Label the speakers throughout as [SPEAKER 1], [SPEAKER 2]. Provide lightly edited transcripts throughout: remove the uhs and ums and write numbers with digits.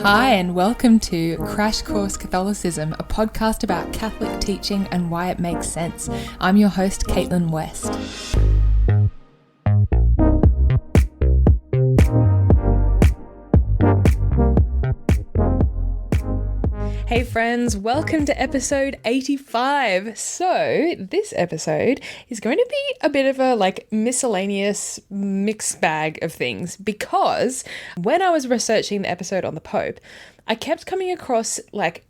[SPEAKER 1] Hi, and welcome to Crash Course Catholicism, a podcast about Catholic teaching and why it makes sense. I'm your host, Caitlin West. Hey friends, welcome to episode 85. So this episode is going to be a bit of a miscellaneous mixed bag of things, because when I was researching the episode on the Pope, I kept coming across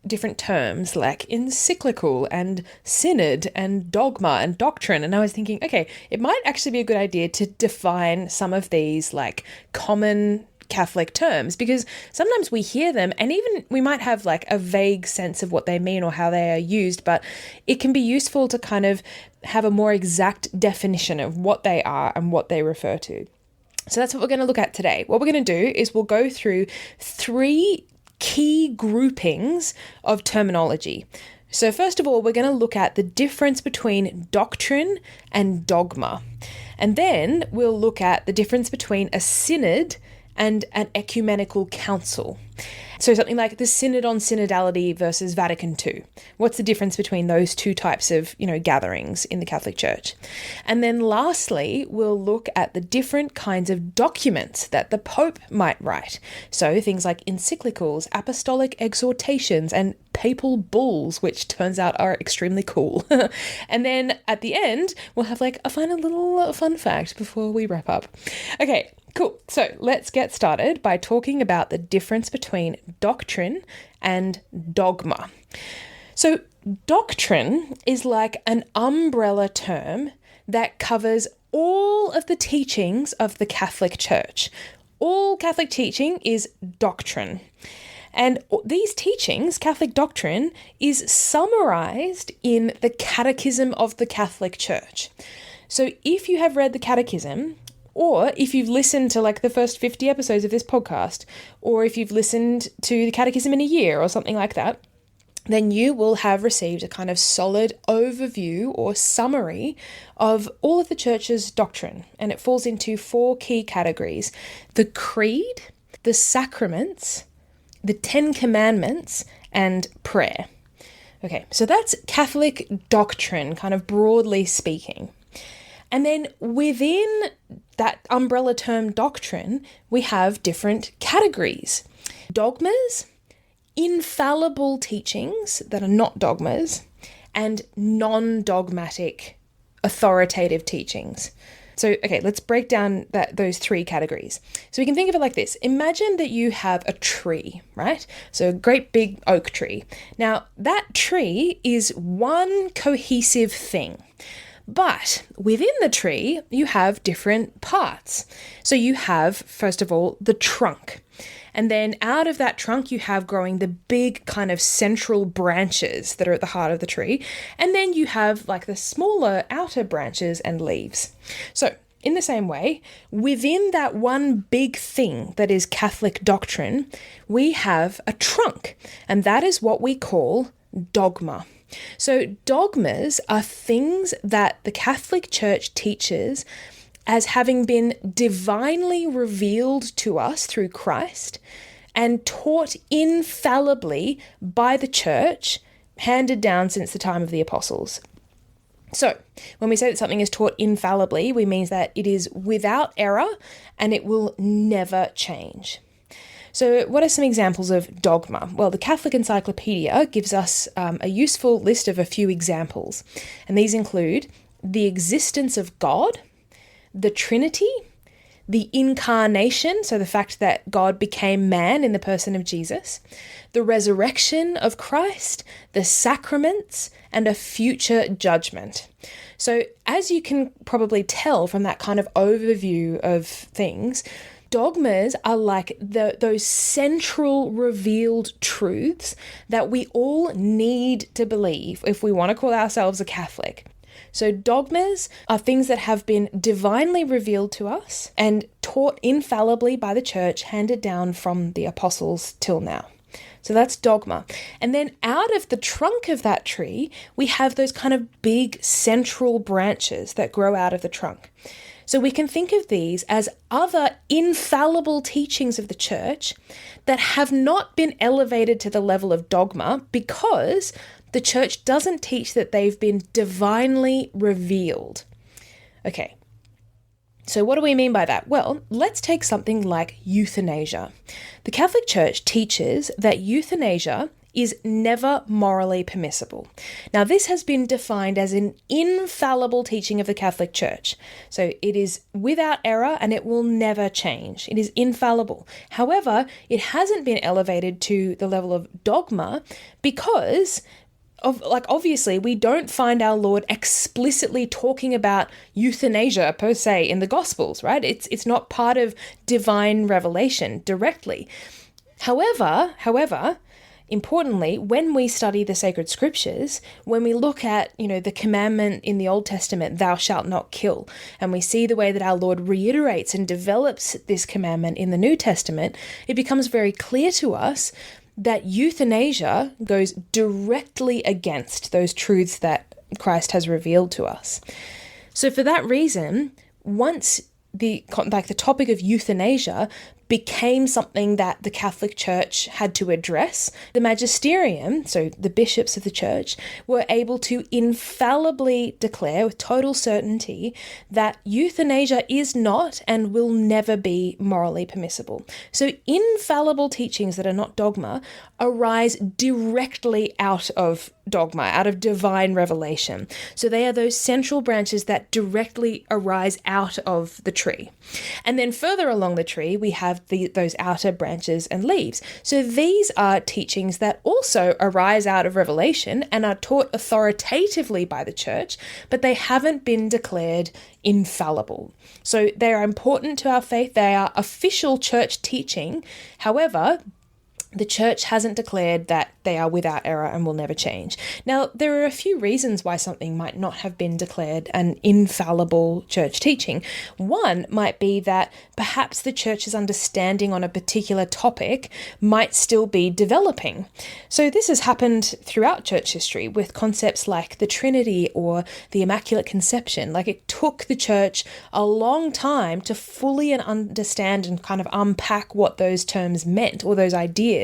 [SPEAKER 1] different terms like encyclical and synod and dogma and doctrine. And I was thinking, okay, it might actually be a good idea to define some of these common Catholic terms, because sometimes we hear them and even we might have a vague sense of what they mean or how they are used, but it can be useful to kind of have a more exact definition of what they are and what they refer to. So that's what we're going to look at today. What we're going to do is we'll go through three key groupings of terminology. So first of all, we're going to look at the difference between doctrine and dogma. And then we'll look at the difference between a synod and an ecumenical council. So something like the Synod on Synodality versus Vatican II. What's the difference between those two types of, gatherings in the Catholic Church? And then lastly, we'll look at the different kinds of documents that the Pope might write. So things like encyclicals, apostolic exhortations, and papal bulls, which turns out are extremely cool. And then at the end, we'll have a final little fun fact before we wrap up. Okay. Cool. So let's get started by talking about the difference between doctrine and dogma. So doctrine is like an umbrella term that covers all of the teachings of the Catholic Church. All Catholic teaching is doctrine. And these teachings, Catholic doctrine, is summarized in the Catechism of the Catholic Church. So if you have read the Catechism, or if you've listened to the first 50 episodes of this podcast, or if you've listened to the Catechism in a year or something like that, then you will have received a kind of solid overview or summary of all of the Church's doctrine. And it falls into four key categories: the Creed, the Sacraments, the Ten Commandments, and prayer. Okay, so that's Catholic doctrine, kind of broadly speaking. And then within that umbrella term doctrine, we have different categories: dogmas, infallible teachings that are not dogmas, and non-dogmatic authoritative teachings. So, okay, let's break down those three categories. So we can think of it like this. Imagine that you have a tree, right? So a great big oak tree. Now, that tree is one cohesive thing. But within the tree, you have different parts. So you have, first of all, the trunk. And then out of that trunk, you have growing the big kind of central branches that are at the heart of the tree. And then you have the smaller outer branches and leaves. So in the same way, within that one big thing that is Catholic doctrine, we have a trunk. And that is what we call dogma. So dogmas are things that the Catholic Church teaches as having been divinely revealed to us through Christ and taught infallibly by the Church, handed down since the time of the apostles. So when we say that something is taught infallibly, we mean that it is without error and it will never change. So what are some examples of dogma? Well, the Catholic Encyclopedia gives us a useful list of a few examples. And these include the existence of God, the Trinity, the incarnation, so the fact that God became man in the person of Jesus, the resurrection of Christ, the sacraments, and a future judgment. So as you can probably tell from that kind of overview of things, dogmas are those central revealed truths that we all need to believe if we want to call ourselves a Catholic. So dogmas are things that have been divinely revealed to us and taught infallibly by the Church, handed down from the apostles till now. So that's dogma. And then out of the trunk of that tree, we have those kind of big central branches that grow out of the trunk. So we can think of these as other infallible teachings of the church that have not been elevated to the level of dogma because the church doesn't teach that they've been divinely revealed. Okay, so what do we mean by that? Well, let's take something like euthanasia. The Catholic Church teaches that euthanasia is never morally permissible. Now, this has been defined as an infallible teaching of the Catholic Church. So it is without error and it will never change. It is infallible. However, it hasn't been elevated to the level of dogma because obviously we don't find our Lord explicitly talking about euthanasia per se in the Gospels, right? It's not part of divine revelation directly. However, importantly, when we study the sacred scriptures, when we look at, the commandment in the Old Testament, thou shalt not kill, and we see the way that our Lord reiterates and develops this commandment in the New Testament, it becomes very clear to us that euthanasia goes directly against those truths that Christ has revealed to us. So for that reason, once the topic of euthanasia became something that the Catholic Church had to address, the magisterium, so the bishops of the church, were able to infallibly declare with total certainty that euthanasia is not and will never be morally permissible. So infallible teachings that are not dogma arise directly out of dogma, out of divine revelation. So they are those central branches that directly arise out of the tree. And then further along the tree, we have those outer branches and leaves. So these are teachings that also arise out of revelation and are taught authoritatively by the church, but they haven't been declared infallible. So they are important to our faith. They are official church teaching. However, the church hasn't declared that they are without error and will never change. Now, there are a few reasons why something might not have been declared an infallible church teaching. One might be that perhaps the church's understanding on a particular topic might still be developing. So this has happened throughout church history with concepts like the Trinity or the Immaculate Conception. Like, it took the church a long time to fully understand and kind of unpack what those terms meant or those ideas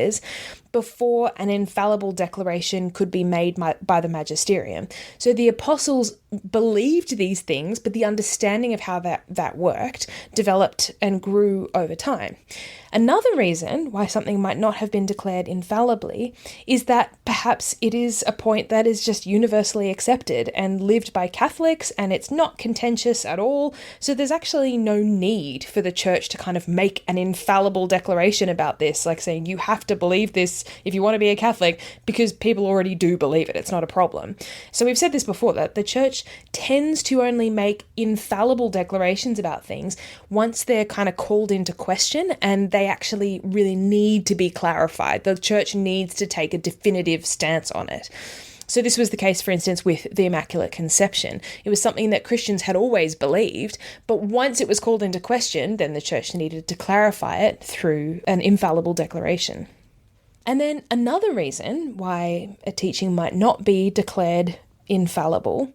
[SPEAKER 1] before an infallible declaration could be made by the magisterium. So the apostles believed these things, but the understanding of how that worked developed and grew over time. Another reason why something might not have been declared infallibly is that perhaps it is a point that is just universally accepted and lived by Catholics, and it's not contentious at all. So there's actually no need for the church to kind of make an infallible declaration about this, like saying you have to believe this if you want to be a Catholic, because people already do believe it. It's not a problem. So we've said this before, that the church tends to only make infallible declarations about things once they're kind of called into question and they actually really need to be clarified. The church needs to take a definitive stance on it. So this was the case, for instance, with the Immaculate Conception. It was something that Christians had always believed, but once it was called into question, then the church needed to clarify it through an infallible declaration. And then another reason why a teaching might not be declared infallible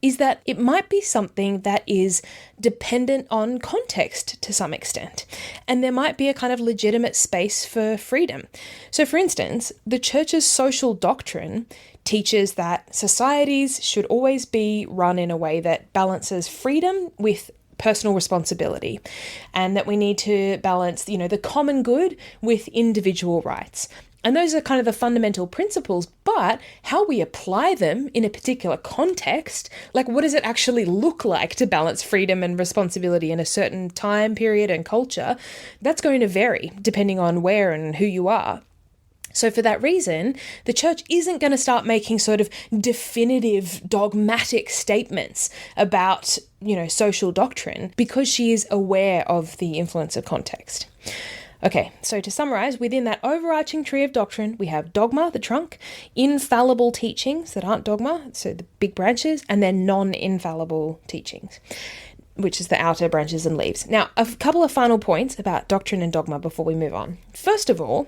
[SPEAKER 1] is that it might be something that is dependent on context to some extent, and there might be a kind of legitimate space for freedom. So, for instance, the church's social doctrine teaches that societies should always be run in a way that balances freedom with personal responsibility, and that we need to balance, the common good with individual rights. And those are kind of the fundamental principles, but how we apply them in a particular context, like what does it actually look like to balance freedom and responsibility in a certain time period and culture, that's going to vary depending on where and who you are. So for that reason, the church isn't going to start making sort of definitive dogmatic statements about, social doctrine, because she is aware of the influence of context. Okay, so to summarize, within that overarching tree of doctrine, we have dogma, the trunk, infallible teachings that aren't dogma, so the big branches, and then non-infallible teachings, which is the outer branches and leaves. Now, a couple of final points about doctrine and dogma before we move on. First of all,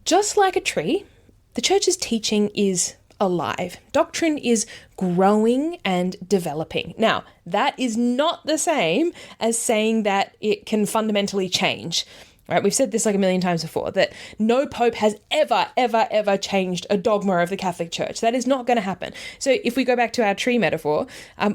[SPEAKER 1] just like a tree, the church's teaching is alive. Doctrine is growing and developing. Now, that is not the same as saying that it can fundamentally change. Right? We've said this like a million times before, that no pope has ever changed a dogma of the Catholic Church. That is not going to happen. So if we go back to our tree metaphor,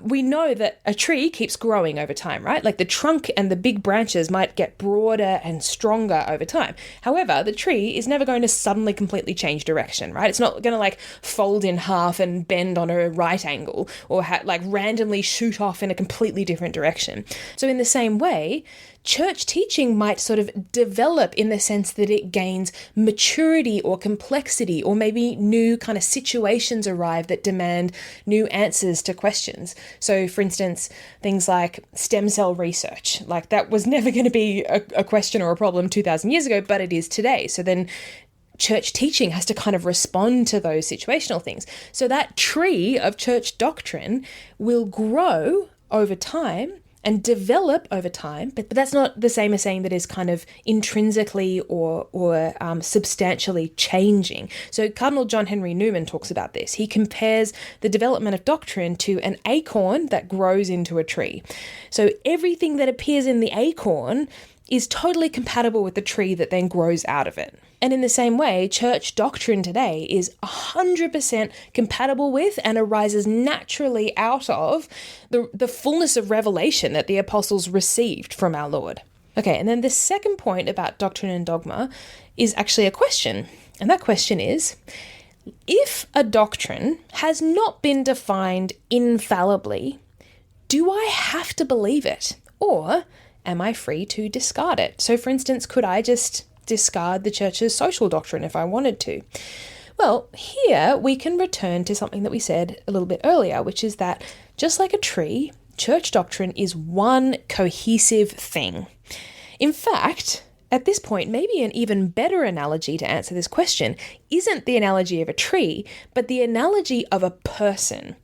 [SPEAKER 1] we know that a tree keeps growing over time, right? Like the trunk and the big branches might get broader and stronger over time. However, the tree is never going to suddenly completely change direction, right? It's not going to like fold in half and bend on a right angle or like randomly shoot off in a completely different direction. So in the same way, church teaching might sort of develop in the sense that it gains maturity or complexity, or maybe new kind of situations arrive that demand new answers to questions. So for instance, things like stem cell research, like that was never going to be a question or a problem 2,000 years ago, but it is today. So then church teaching has to kind of respond to those situational things. So that tree of church doctrine will grow over time and develop over time, but that's not the same as saying that it's kind of intrinsically or substantially changing. So Cardinal John Henry Newman talks about this. He compares the development of doctrine to an acorn that grows into a tree. So everything that appears in the acorn is totally compatible with the tree that then grows out of it. And in the same way, church doctrine today is 100% compatible with and arises naturally out of the fullness of revelation that the apostles received from our Lord. Okay, and then the second point about doctrine and dogma is actually a question. And that question is, if a doctrine has not been defined infallibly, do I have to believe it? Or am I free to discard it? So for instance, could I just discard the church's social doctrine if I wanted to? Well, here we can return to something that we said a little bit earlier, which is that just like a tree, church doctrine is one cohesive thing. In fact, at this point, maybe an even better analogy to answer this question isn't the analogy of a tree, but the analogy of a person.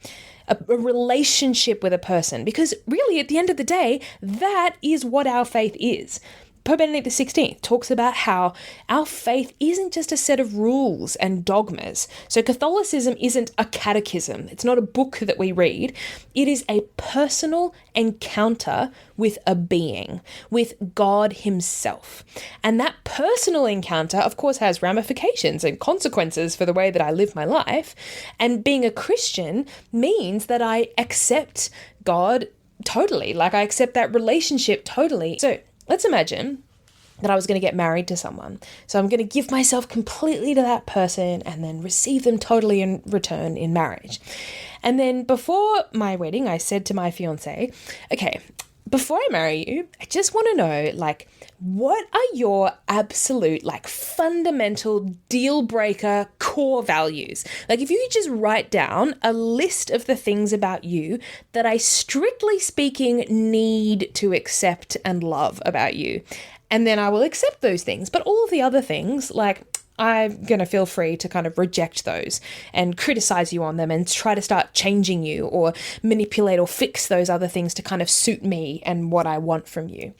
[SPEAKER 1] A relationship with a person, because really at the end of the day, that is what our faith is. Pope Benedict XVI talks about how our faith isn't just a set of rules and dogmas. So Catholicism isn't a catechism. It's not a book that we read. It is a personal encounter with a being, with God himself. And that personal encounter, of course, has ramifications and consequences for the way that I live my life. And being a Christian means that I accept God totally, like I accept that relationship totally. So let's imagine that I was going to get married to someone. So I'm going to give myself completely to that person and then receive them totally in return in marriage. And then before my wedding, I said to my fiance, okay, before I marry you, I just want to know, like, what are your absolute, like, fundamental deal breaker core values? Like, if you could just write down a list of the things about you that I, strictly speaking, need to accept and love about you. And then I will accept those things. But all of the other things, like, I'm going to feel free to kind of reject those and criticize you on them and try to start changing you or manipulate or fix those other things to kind of suit me and what I want from you.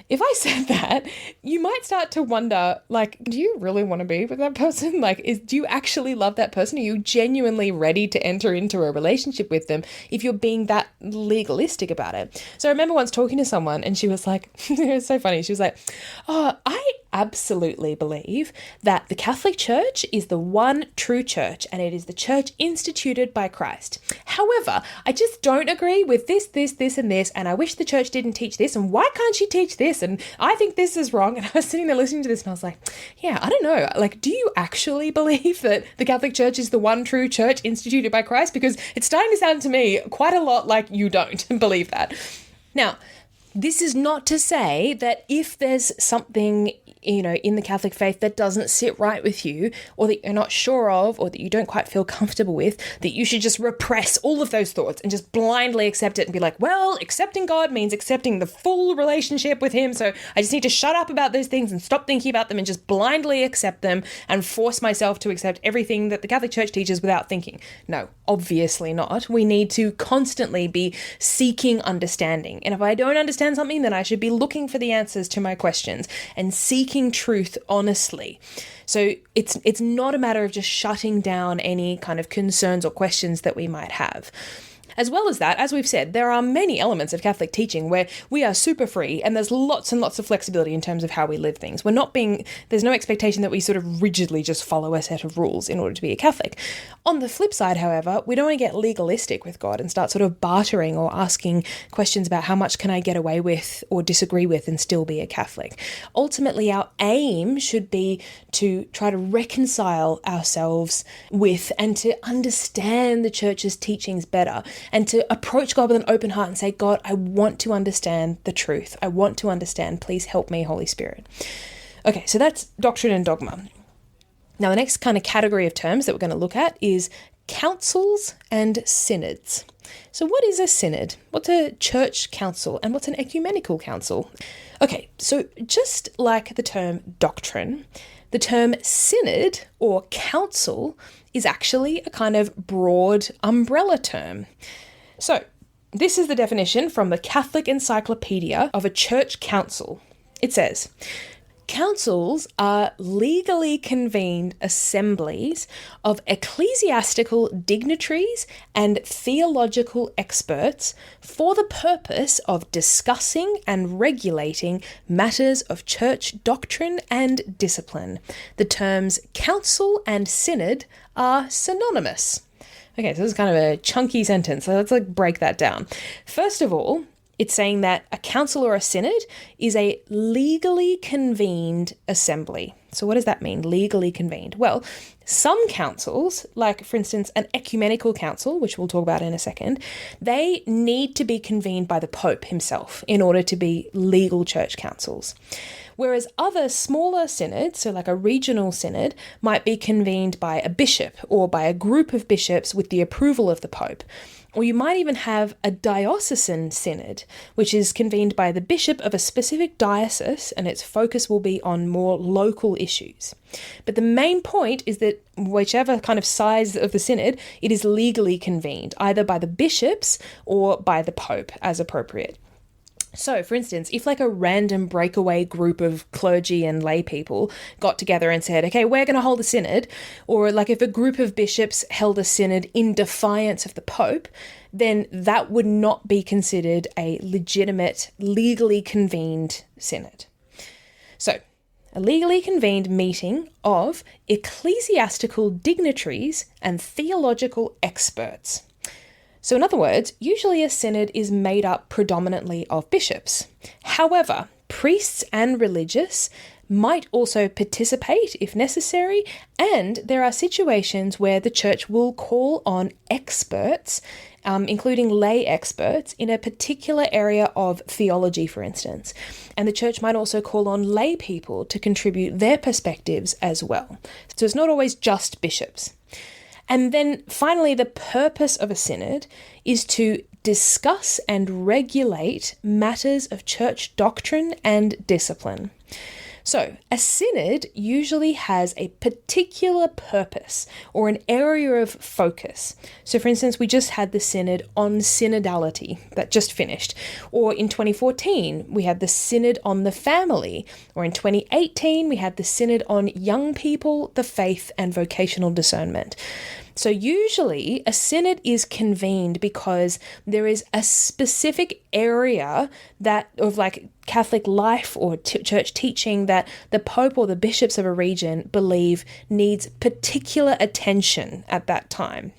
[SPEAKER 1] If I said that, you might start to wonder, like, do you really want to be with that person? Like, do you actually love that person? Are you genuinely ready to enter into a relationship with them if you're being that legalistic about it? So I remember once talking to someone and she was like, it was so funny. She was like, oh, I absolutely believe that the Catholic Church is the one true church and it is the church instituted by Christ. However, I just don't agree with this, and this, and I wish the church didn't teach this, and why can't she teach this? And I think this is wrong. And I was sitting there listening to this and I was like, yeah, I don't know. Like, do you actually believe that the Catholic Church is the one true church instituted by Christ? Because it's starting to sound to me quite a lot like you don't believe that. Now, this is not to say that if there's something, you know, in the Catholic faith that doesn't sit right with you, or that you're not sure of, or that you don't quite feel comfortable with, that you should just repress all of those thoughts and just blindly accept it and be like, well, accepting God means accepting the full relationship with him, so I just need to shut up about those things and stop thinking about them and just blindly accept them and force myself to accept everything that the Catholic Church teaches without thinking. No, obviously not. We need to constantly be seeking understanding. And if I don't understand something, then I should be looking for the answers to my questions and seeking seeking truth honestly. So it's not a matter of just shutting down any kind of concerns or questions that we might have. As well as that, as we've said, there are many elements of Catholic teaching where we are super free and there's lots and lots of flexibility in terms of how we live things. There's no expectation that we sort of rigidly just follow a set of rules in order to be a Catholic. On the flip side, however, we don't want to get legalistic with God and start sort of bartering or asking questions about how much can I get away with or disagree with and still be a Catholic. Ultimately, our aim should be to try to reconcile ourselves with and to understand the Church's teachings better, and to approach God with an open heart and say, God, I want to understand the truth. I want to understand. Please help me, Holy Spirit. Okay, so that's doctrine and dogma. Now, the next kind of category of terms that we're going to look at is councils and synods. So what is a synod? What's a church council? And what's an ecumenical council? Okay, so just like the term doctrine, the term synod or council is actually a kind of broad umbrella term. So this is the definition from the Catholic Encyclopedia of a church council. It says, councils are legally convened assemblies of ecclesiastical dignitaries and theological experts for the purpose of discussing and regulating matters of church doctrine and discipline. The terms council and synod are synonymous. Okay, so this is kind of a chunky sentence, so let's break that down. First of all, it's saying that a council or a synod is a legally convened assembly. So what does that mean, legally convened? Well, some councils, like for instance an ecumenical council, which we'll talk about in a second, they need to be convened by the Pope himself in order to be legal church councils. Whereas other smaller synods, so like a regional synod, might be convened by a bishop or by a group of bishops with the approval of the Pope. Or you might even have a diocesan synod, which is convened by the bishop of a specific diocese, and its focus will be on more local issues. But the main point is that whichever kind of size of the synod, it is legally convened, either by the bishops or by the Pope as appropriate. So, for instance, if like a random breakaway group of clergy and lay people got together and said, okay, we're going to hold a synod, or like if a group of bishops held a synod in defiance of the Pope, then that would not be considered a legitimate, legally convened synod. So, a legally convened meeting of ecclesiastical dignitaries and theological experts. So in other words, usually a synod is made up predominantly of bishops. However, priests and religious might also participate if necessary, and there are situations where the church will call on experts, including lay experts, in a particular area of theology, for instance. And the church might also call on lay people to contribute their perspectives as well. So it's not always just bishops. And then finally, the purpose of a synod is to discuss and regulate matters of church doctrine and discipline. So, a synod usually has a particular purpose or an area of focus. So, for instance, we just had the synod on synodality that just finished. Or in 2014, we had the synod on the family. Or in 2018, we had the synod on young people, the faith, and vocational discernment. So usually a synod is convened because there is a specific area that of like Catholic life or church teaching that the Pope or the bishops of a region believe needs particular attention at that time.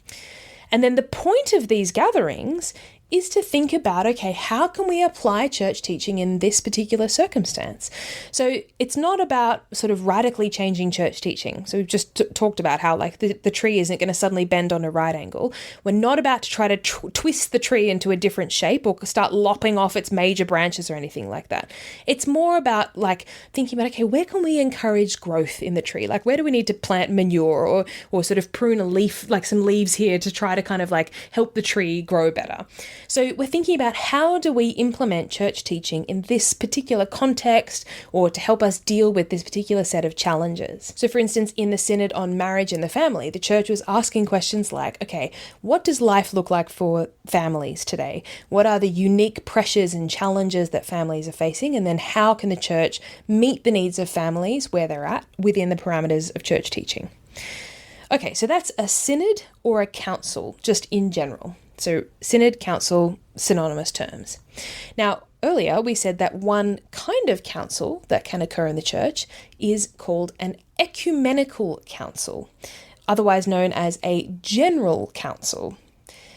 [SPEAKER 1] And then the point of these gatherings is to think about, okay, how can we apply church teaching in this particular circumstance? So it's not about sort of radically changing church teaching. So we've just talked about how like the tree isn't going to suddenly bend on a right angle. We're not about to try to twist the tree into a different shape or start lopping off its major branches or anything like that. It's more about like thinking about, okay, where can we encourage growth in the tree? Like where do we need to plant manure or sort of prune a leaf, like some leaves here to try to kind of like help the tree grow better? So we're thinking about how do we implement church teaching in this particular context or to help us deal with this particular set of challenges. So for instance, in the Synod on Marriage and the Family, the church was asking questions like, okay, what does life look like for families today? What are the unique pressures and challenges that families are facing? And then how can the church meet the needs of families where they're at within the parameters of church teaching? Okay, so that's a synod or a council, just in general. So synod, council, synonymous terms. Now, earlier we said that one kind of council that can occur in the church is called an ecumenical council, otherwise known as a general council.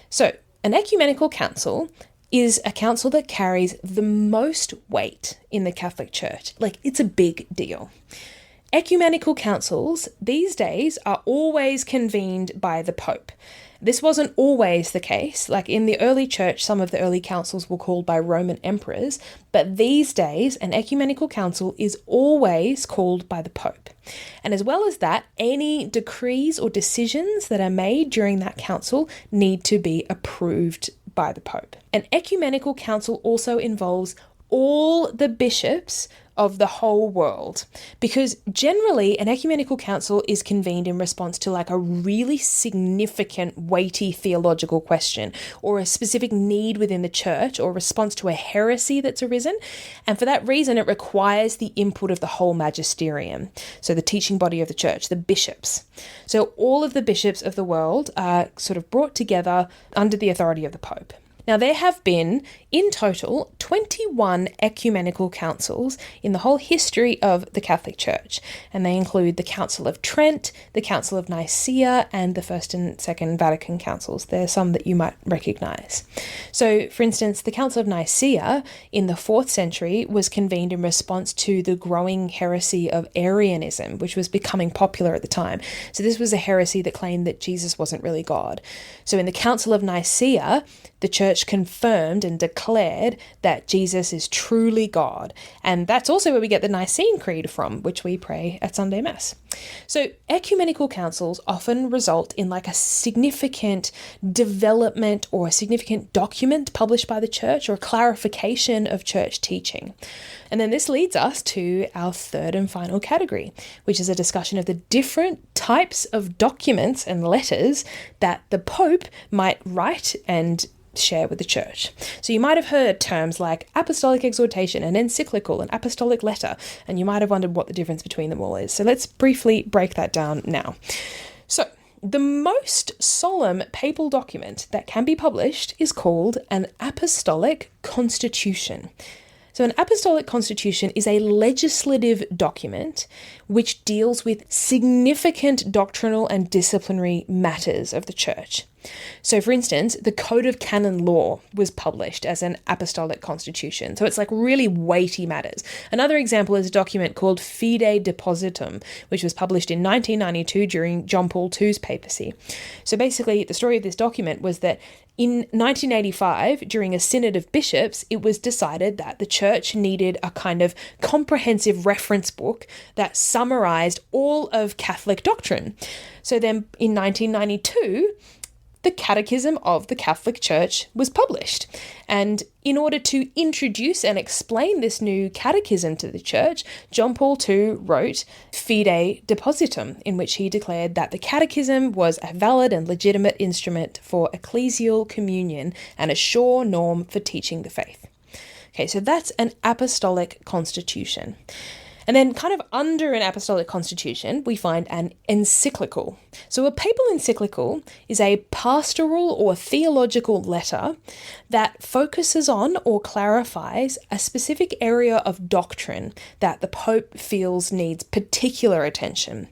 [SPEAKER 1] So, an ecumenical council is a council that carries the most weight in the Catholic Church. Like, it's a big deal. Ecumenical councils these days are always convened by the Pope. This wasn't always the case. Like in the early church, some of the early councils were called by Roman emperors, but these days, an ecumenical council is always called by the Pope. And as well as that, any decrees or decisions that are made during that council need to be approved by the Pope. An ecumenical council also involves all the bishops of the whole world, because generally an ecumenical council is convened in response to like a really significant, weighty theological question or a specific need within the church or response to a heresy that's arisen. And for that reason, it requires the input of the whole magisterium. So the teaching body of the church, the bishops. So all of the bishops of the world are sort of brought together under the authority of the Pope. Now, there have been, in total, 21 ecumenical councils in the whole history of the Catholic Church, and they include the Council of Trent, the Council of Nicaea, and the First and Second Vatican Councils. There are some that you might recognise. So, for instance, the Council of Nicaea in the 4th century was convened in response to the growing heresy of Arianism, which was becoming popular at the time. So this was a heresy that claimed that Jesus wasn't really God. So in the Council of Nicaea, the Church confirmed and declared that Jesus is truly God. And that's also where we get the Nicene Creed from, which we pray at Sunday Mass. So ecumenical councils often result in like a significant development or a significant document published by the Church or a clarification of Church teaching. And then this leads us to our third and final category, which is a discussion of the different types of documents and letters that the Pope might write and share with the Church. So you might have heard terms like apostolic exhortation, an encyclical, an apostolic letter, and you might have wondered what the difference between them all is. So let's briefly break that down now. So the most solemn papal document that can be published is called an apostolic constitution. So an apostolic constitution is a legislative document which deals with significant doctrinal and disciplinary matters of the Church. So for instance, the Code of Canon Law was published as an apostolic constitution. So it's like really weighty matters. Another example is a document called Fide Depositum, which was published in 1992 during John Paul II's papacy. So basically, the story of this document was that in 1985, during a synod of bishops, it was decided that the Church needed a kind of comprehensive reference book that summarized all of Catholic doctrine. So then in 1992, the Catechism of the Catholic Church was published. And in order to introduce and explain this new catechism to the Church, John Paul II wrote Fide Depositum, in which he declared that the catechism was a valid and legitimate instrument for ecclesial communion and a sure norm for teaching the faith. Okay, so that's an apostolic constitution. And then kind of under an apostolic constitution, we find an encyclical. So a papal encyclical is a pastoral or theological letter that focuses on or clarifies a specific area of doctrine that the Pope feels needs particular attention.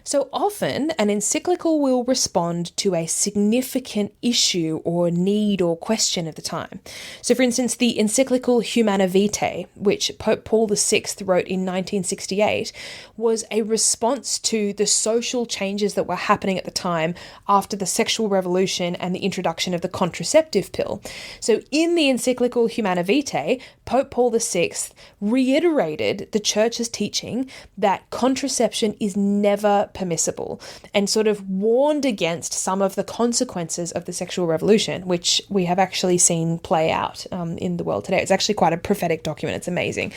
[SPEAKER 1] So often, an encyclical will respond to a significant issue or need or question of the time. So for instance, the encyclical Humanae Vitae, which Pope Paul VI wrote in 1968, was a response to the social changes that were happening at the time after the sexual revolution and the introduction of the contraceptive pill. So in the encyclical Humanae Vitae, Pope Paul VI reiterated the Church's teaching that contraception is never permissible, and sort of warned against some of the consequences of the sexual revolution, which we have actually seen play out in the world today. It's actually quite a prophetic document. It's amazing.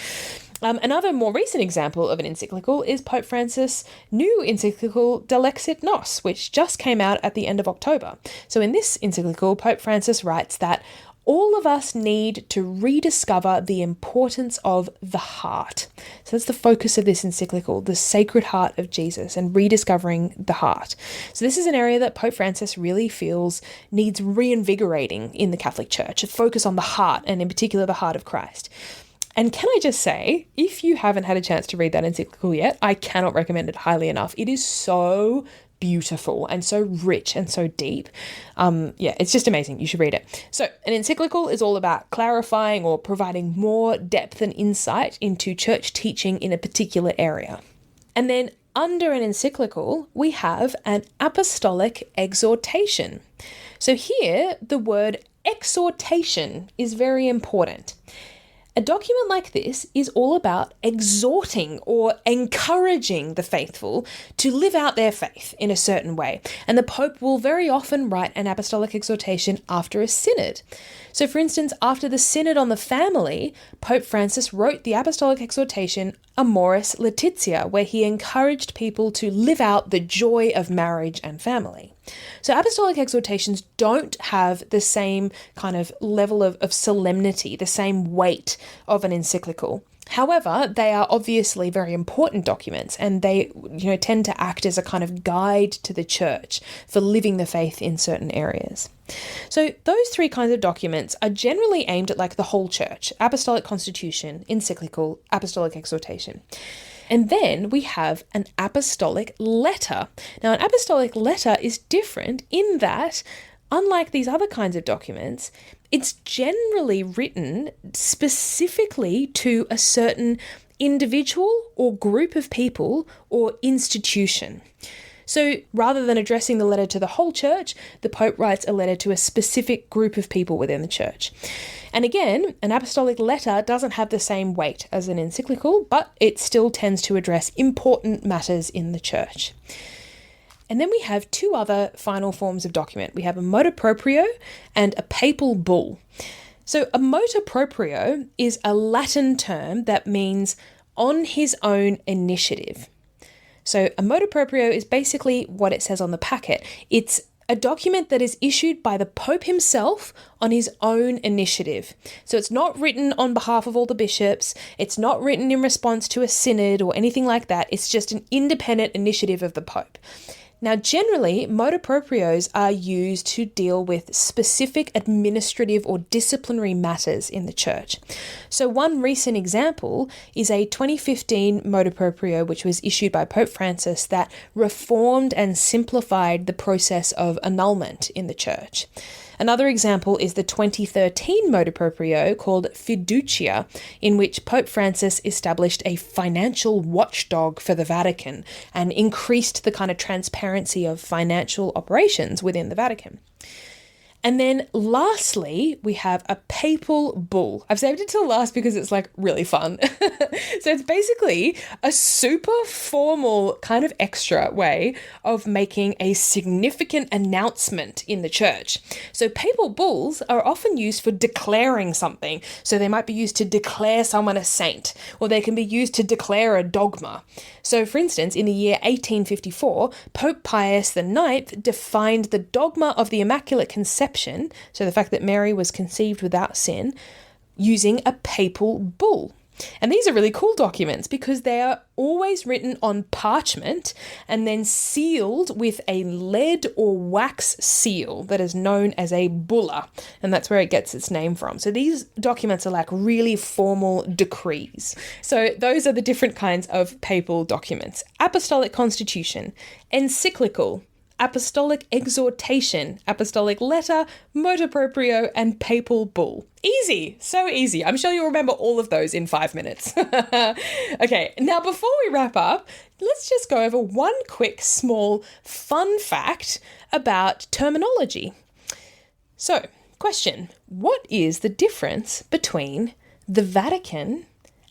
[SPEAKER 1] Another more recent example of an encyclical is Pope Francis' new encyclical De Lexit Nos, which just came out at the end of October. So in this encyclical, Pope Francis writes that all of us need to rediscover the importance of the heart. So that's the focus of this encyclical, the Sacred Heart of Jesus, and rediscovering the heart. So this is an area that Pope Francis really feels needs reinvigorating in the Catholic Church, a focus on the heart, and in particular the heart of Christ. And can I just say, if you haven't had a chance to read that encyclical yet, I cannot recommend it highly enough. It is so beautiful and so rich and so deep. It's just amazing. You should read it. So an encyclical is all about clarifying or providing more depth and insight into church teaching in a particular area. And then under an encyclical, we have an apostolic exhortation. So here, the word exhortation is very important. A document like this is all about exhorting or encouraging the faithful to live out their faith in a certain way. And the Pope will very often write an apostolic exhortation after a synod. So for instance, after the Synod on the Family, Pope Francis wrote the apostolic exhortation Amoris Laetitia, where he encouraged people to live out the joy of marriage and family. So apostolic exhortations don't have the same kind of level of solemnity, the same weight of an encyclical. However, they are obviously very important documents, and they, tend to act as a kind of guide to the church for living the faith in certain areas. So those three kinds of documents are generally aimed at the whole church: apostolic constitution, encyclical, apostolic exhortation. And then we have an apostolic letter. Now, an apostolic letter is different in that, unlike these other kinds of documents, it's generally written specifically to a certain individual or group of people or institution. So rather than addressing the letter to the whole church, the Pope writes a letter to a specific group of people within the church. And again, an apostolic letter doesn't have the same weight as an encyclical, but it still tends to address important matters in the church. And then we have two other final forms of document. We have a motu proprio and a papal bull. So a motu proprio is a Latin term that means on his own initiative. So a motu proprio is basically what it says on the packet. It's a document that is issued by the Pope himself on his own initiative. So it's not written on behalf of all the bishops. It's not written in response to a synod or anything like that. It's just an independent initiative of the Pope. Now, generally, motu proprios are used to deal with specific administrative or disciplinary matters in the church. So one recent example is a 2015 motu proprio, which was issued by Pope Francis, that reformed and simplified the process of annulment in the church. Another example is the 2013 motu proprio called Fiducia, in which Pope Francis established a financial watchdog for the Vatican and increased the kind of transparency of financial operations within the Vatican. And then lastly, we have a papal bull. I've saved it till last because it's really fun. So it's basically a super formal kind of extra way of making a significant announcement in the church. So papal bulls are often used for declaring something. So they might be used to declare someone a saint, or they can be used to declare a dogma. So for instance, in the year 1854, Pope Pius IX defined the dogma of the Immaculate Conception, so the fact that Mary was conceived without sin, using a papal bull. And these are really cool documents because they are always written on parchment and then sealed with a lead or wax seal that is known as a bulla, and that's where it gets its name from. So these documents are really formal decrees. So those are the different kinds of papal documents: apostolic constitution, encyclical, apostolic exhortation, apostolic letter, motu proprio, and papal bull. Easy, so easy. I'm sure you'll remember all of those in 5 minutes. Okay, now before we wrap up, let's just go over one quick small fun fact about terminology. So, question: what is the difference between the Vatican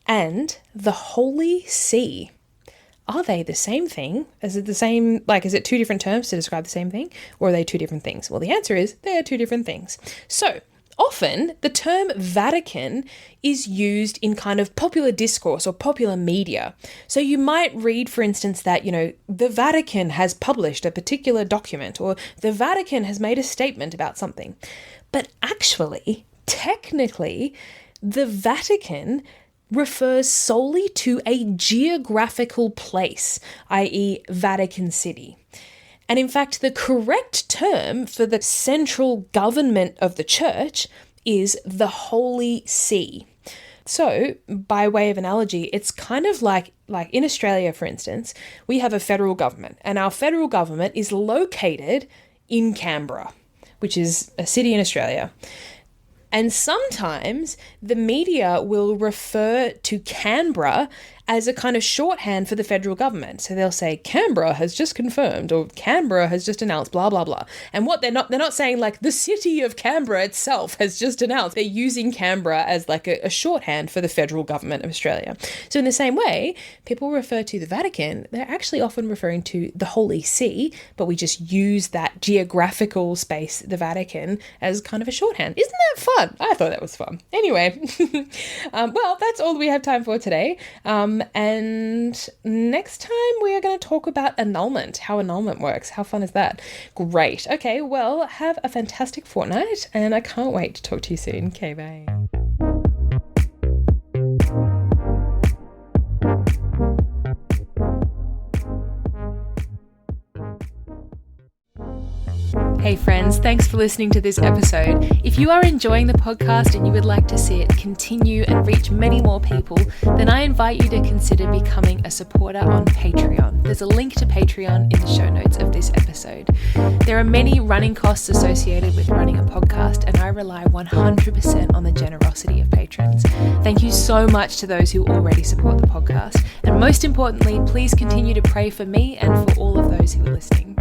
[SPEAKER 1] and the Holy See? are they the same thing? Is it the same, like, is it two different terms to describe the same thing? Or are they two different things? Well, the answer is they are two different things. So often the term Vatican is used in kind of popular discourse or popular media. So you might read, for instance, that, the Vatican has published a particular document, or the Vatican has made a statement about something. But actually, technically, the Vatican refers solely to a geographical place, i.e. Vatican City. And in fact, the correct term for the central government of the church is the Holy See. So, by way of analogy, it's kind of like in Australia, for instance, we have a federal government, and our federal government is located in Canberra, which is a city in Australia. And sometimes the media will refer to Canberra as a kind of shorthand for the federal government. So they'll say Canberra has just confirmed, or Canberra has just announced, blah, blah, blah. And what they're not saying like the city of Canberra itself has just announced. They're using Canberra as like a shorthand for the federal government of Australia. So in the same way, people refer to the Vatican, they're actually often referring to the Holy See, but we just use that geographical space, the Vatican, as kind of a shorthand. Isn't that fun? I thought that was fun. Anyway, well, that's all we have time for today. And next time we are going to talk about annulment, how annulment works. How fun is that? Great. Okay, well, have a fantastic fortnight, and I can't wait to talk to you soon. Okay, bye. Hey friends, thanks for listening to this episode. If you are enjoying the podcast and you would like to see it continue and reach many more people, then I invite you to consider becoming a supporter on Patreon. There's a link to Patreon in the show notes of this episode. There are many running costs associated with running a podcast, and I rely 100% on the generosity of patrons. Thank you so much to those who already support the podcast. And most importantly, please continue to pray for me and for all of those who are listening.